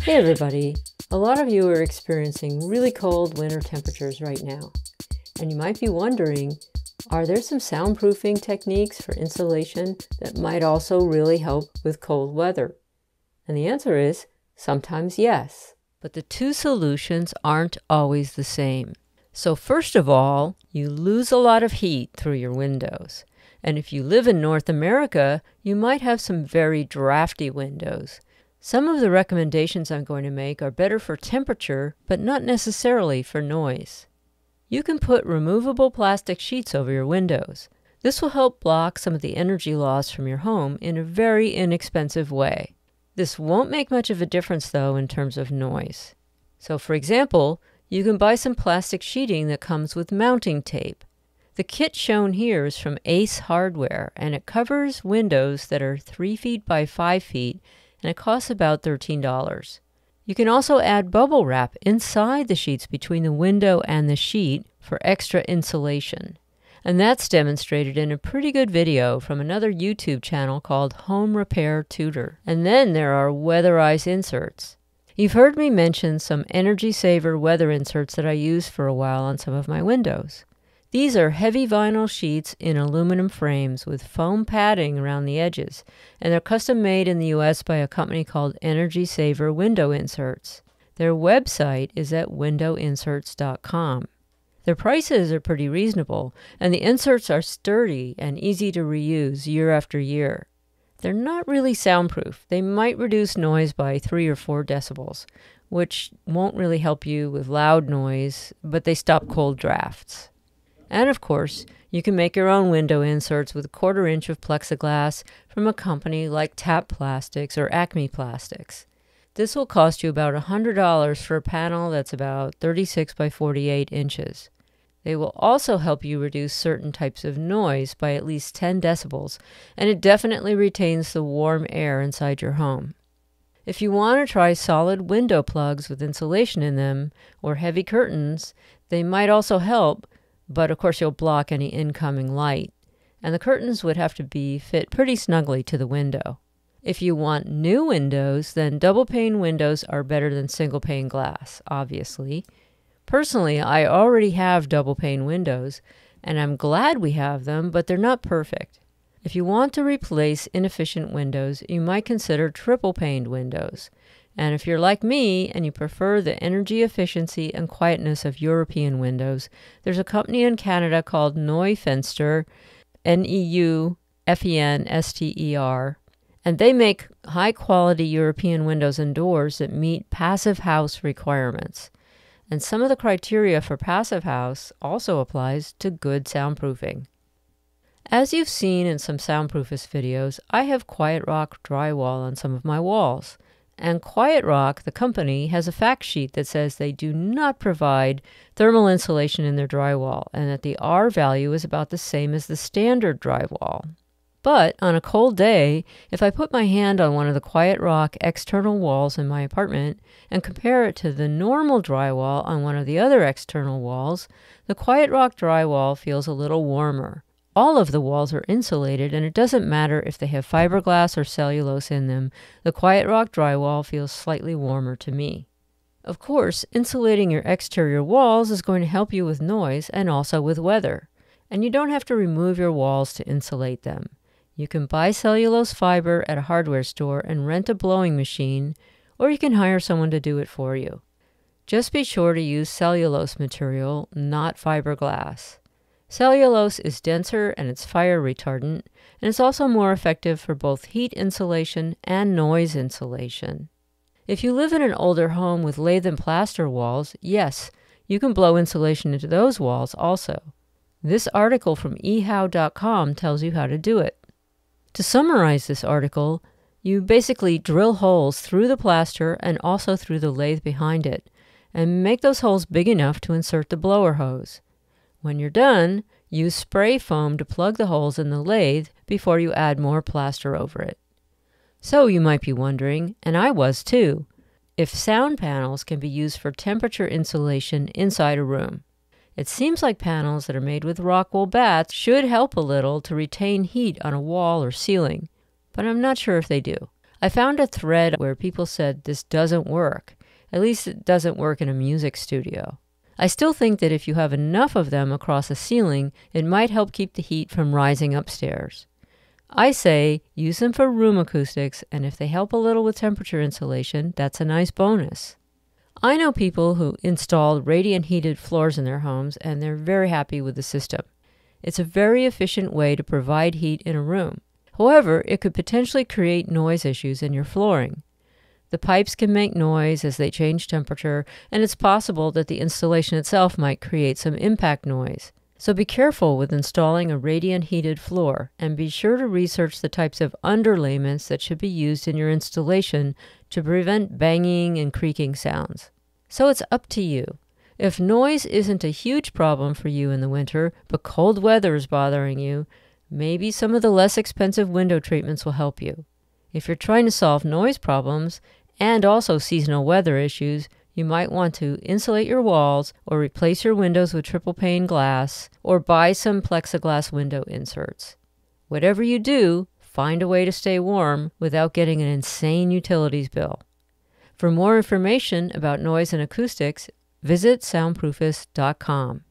Hey everybody! A lot of you are experiencing really cold winter temperatures right now. And you might be wondering, are there some soundproofing techniques for insulation that might also really help with cold weather? And the answer is, sometimes yes. But the two solutions aren't always the same. So first of all, you lose a lot of heat through your windows. And if you live in North America, you might have some very drafty windows. Some of the recommendations I'm going to make are better for temperature, but not necessarily for noise. You can put removable plastic sheets over your windows. This will help block some of the energy loss from your home in a very inexpensive way. This won't make much of a difference though in terms of noise. So for example, you can buy some plastic sheeting that comes with mounting tape. The kit shown here is from Ace Hardware, and it covers windows that are 3 feet by 5 feet, and it costs about $13. You can also add bubble wrap inside the sheets between the window and the sheet for extra insulation. And that's demonstrated in a pretty good video from another YouTube channel called Home Repair Tutor. And then there are weatherized inserts. You've heard me mention some energy saver weather inserts that I used for a while on some of my windows. These are heavy vinyl sheets in aluminum frames with foam padding around the edges, and they're custom made in the US by a company called Energy Saver Window Inserts. Their website is at windowinserts.com. Their prices are pretty reasonable, and the inserts are sturdy and easy to reuse year after year. They're not really soundproof. They might reduce noise by 3 or 4 decibels, which won't really help you with loud noise, but they stop cold drafts. And of course, you can make your own window inserts with 1/4 inch of plexiglass from a company like Tap Plastics or Acme Plastics. This will cost you about $100 for a panel that's about 36 by 48 inches. They will also help you reduce certain types of noise by at least 10 decibels, and it definitely retains the warm air inside your home. If you want to try solid window plugs with insulation in them, or heavy curtains, they might also help, but of course you'll block any incoming light, and the curtains would have to be fit pretty snugly to the window. If you want new windows, then double pane windows are better than single pane glass, obviously. Personally, I already have double pane windows, and I'm glad we have them, but they're not perfect. If you want to replace inefficient windows, you might consider triple paned windows. And if you're like me and you prefer the energy efficiency and quietness of European windows, there's a company in Canada called Neufenster, Neufenster, and they make high-quality European windows and doors that meet Passive House requirements. And some of the criteria for Passive House also applies to good soundproofing. As you've seen in some Soundproofist videos, I have Quiet Rock drywall on some of my walls. And Quiet Rock, the company, has a fact sheet that says they do not provide thermal insulation in their drywall, and that the R value is about the same as the standard drywall. But on a cold day, if I put my hand on one of the Quiet Rock external walls in my apartment and compare it to the normal drywall on one of the other external walls, the Quiet Rock drywall feels a little warmer. All of the walls are insulated, and it doesn't matter if they have fiberglass or cellulose in them. The Quiet Rock drywall feels slightly warmer to me. Of course, insulating your exterior walls is going to help you with noise and also with weather. And you don't have to remove your walls to insulate them. You can buy cellulose fiber at a hardware store and rent a blowing machine, or you can hire someone to do it for you. Just be sure to use cellulose material, not fiberglass. Cellulose is denser and it's fire retardant, and it's also more effective for both heat insulation and noise insulation. If you live in an older home with lath and plaster walls, yes, you can blow insulation into those walls also. This article from ehow.com tells you how to do it. To summarize this article, you basically drill holes through the plaster and also through the lathe behind it, and make those holes big enough to insert the blower hose. When you're done, use spray foam to plug the holes in the lathe before you add more plaster over it. So you might be wondering, and I was too, if sound panels can be used for temperature insulation inside a room. It seems like panels that are made with rock wool bats should help a little to retain heat on a wall or ceiling, but I'm not sure if they do. I found a thread where people said this doesn't work. At least it doesn't work in a music studio. I still think that if you have enough of them across a ceiling, it might help keep the heat from rising upstairs. I say use them for room acoustics, and if they help a little with temperature insulation, that's a nice bonus. I know people who installed radiant heated floors in their homes, and they're very happy with the system. It's a very efficient way to provide heat in a room. However, it could potentially create noise issues in your flooring. The pipes can make noise as they change temperature, and it's possible that the installation itself might create some impact noise. So be careful with installing a radiant heated floor, and be sure to research the types of underlayments that should be used in your installation to prevent banging and creaking sounds. So it's up to you. If noise isn't a huge problem for you in the winter, but cold weather is bothering you, maybe some of the less expensive window treatments will help you. If you're trying to solve noise problems and also seasonal weather issues, you might want to insulate your walls or replace your windows with triple pane glass or buy some plexiglass window inserts. Whatever you do, find a way to stay warm without getting an insane utilities bill. For more information about noise and acoustics, visit soundproofist.com.